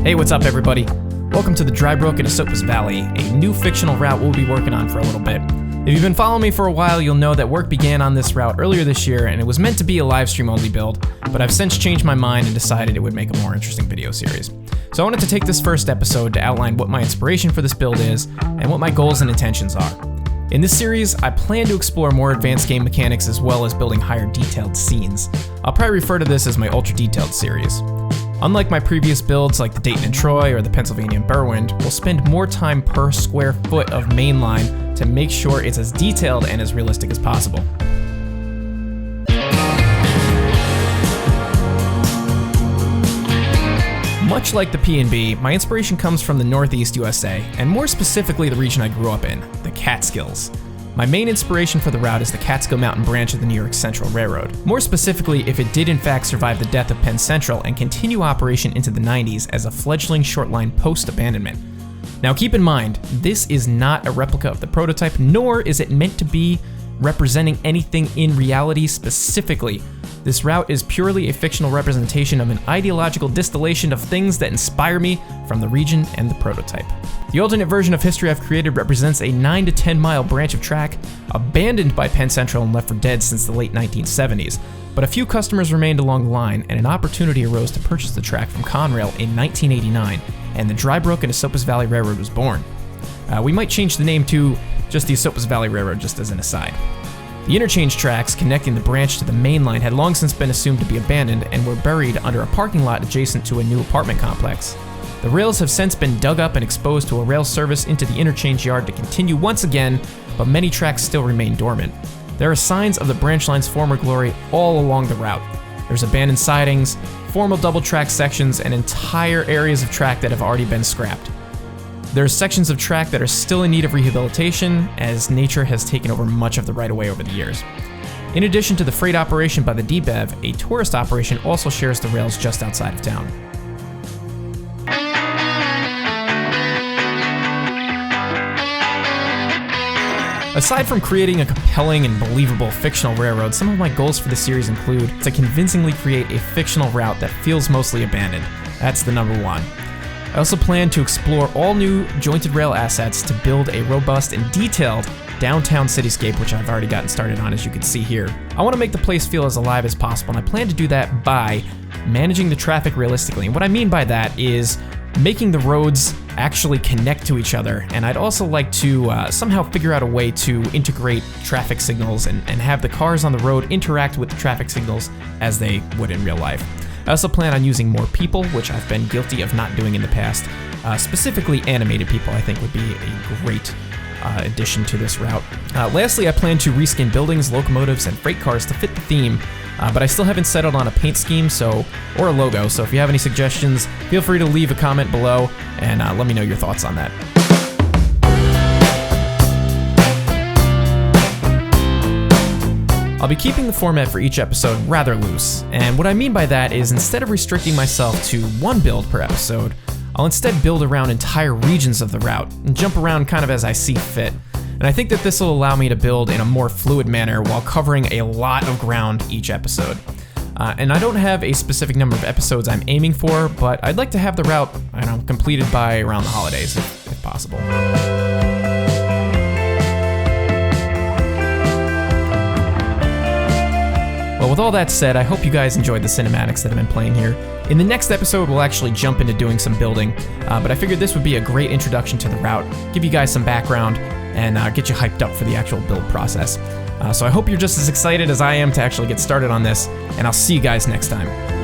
Hey, what's up everybody? Welcome to the Dry Brook Esopus Valley, a new fictional route we'll be working on for a little bit. If you've been following me for a while, you'll know that work began on this route earlier this year and it was meant to be a live stream only build, but I've since changed my mind and decided it would make a more interesting video series. So I wanted to take this first episode to outline what my inspiration for this build is and what my goals and intentions are. In this series, I plan to explore more advanced game mechanics as well as building higher detailed scenes. I'll probably refer to this as my ultra detailed series. Unlike my previous builds like the Dayton and Troy or the Pennsylvania and Berwind, we'll spend more time per square foot of mainline to make sure it's as detailed and as realistic as possible. Much like the P&B, my inspiration comes from the Northeast USA, and more specifically the region I grew up in, the Catskills. My main inspiration for the route is the Catskill Mountain branch of the New York Central Railroad. More specifically, if it did in fact survive the death of Penn Central and continue operation into the 90s as a fledgling short-line post-abandonment. Now keep in mind, this is not a replica of the prototype, nor is it meant to be representing anything in reality specifically. This route is purely a fictional representation of an ideological distillation of things that inspire me from the region and the prototype. The alternate version of history I've created represents a 9 to 10 mile branch of track abandoned by Penn Central and left for dead since the late 1970s, but a few customers remained along the line and an opportunity arose to purchase the track from Conrail in 1989, and the Dry Brook Esopus Valley Railroad was born. We might change the name to just the Esopus Valley Railroad, just as an aside. The interchange tracks connecting the branch to the main line had long since been assumed to be abandoned and were buried under a parking lot adjacent to a new apartment complex. The rails have since been dug up and exposed to a rail service into the interchange yard to continue once again, but many tracks still remain dormant. There are signs of the branch line's former glory all along the route. There's abandoned sidings, formal double track sections, and entire areas of track that have already been scrapped. There are sections of track that are still in need of rehabilitation, as nature has taken over much of the right-of-way over the years. In addition to the freight operation by the DBEV, a tourist operation also shares the rails just outside of town. Aside from creating a compelling and believable fictional railroad, some of my goals for the series include to convincingly create a fictional route that feels mostly abandoned. That's the number one. I also plan to explore all new jointed rail assets to build a robust and detailed downtown cityscape, which I've already gotten started on, as you can see here. I want to make the place feel as alive as possible, and I plan to do that by managing the traffic realistically. And what I mean by that is making the roads actually connect to each other, and I'd also like to somehow figure out a way to integrate traffic signals and have the cars on the road interact with the traffic signals as they would in real life. I also plan on using more people, which I've been guilty of not doing in the past. Specifically animated people I think would be a great addition to this route. Lastly, I plan to reskin buildings, locomotives, and freight cars to fit the theme, but I still haven't settled on a paint scheme or a logo, so if you have any suggestions, feel free to leave a comment below and let me know your thoughts on that. I'll be keeping the format for each episode rather loose, and what I mean by that is instead of restricting myself to one build per episode, I'll instead build around entire regions of the route and jump around kind of as I see fit. And I think that this will allow me to build in a more fluid manner while covering a lot of ground each episode. And I don't have a specific number of episodes I'm aiming for, but I'd like to have the route, completed by around the holidays if possible. Well, with all that said, I hope you guys enjoyed the cinematics that I've been playing here. In the next episode, we'll actually jump into doing some building, but I figured this would be a great introduction to the route, give you guys some background, and get you hyped up for the actual build process. So I hope you're just as excited as I am to actually get started on this, and I'll see you guys next time.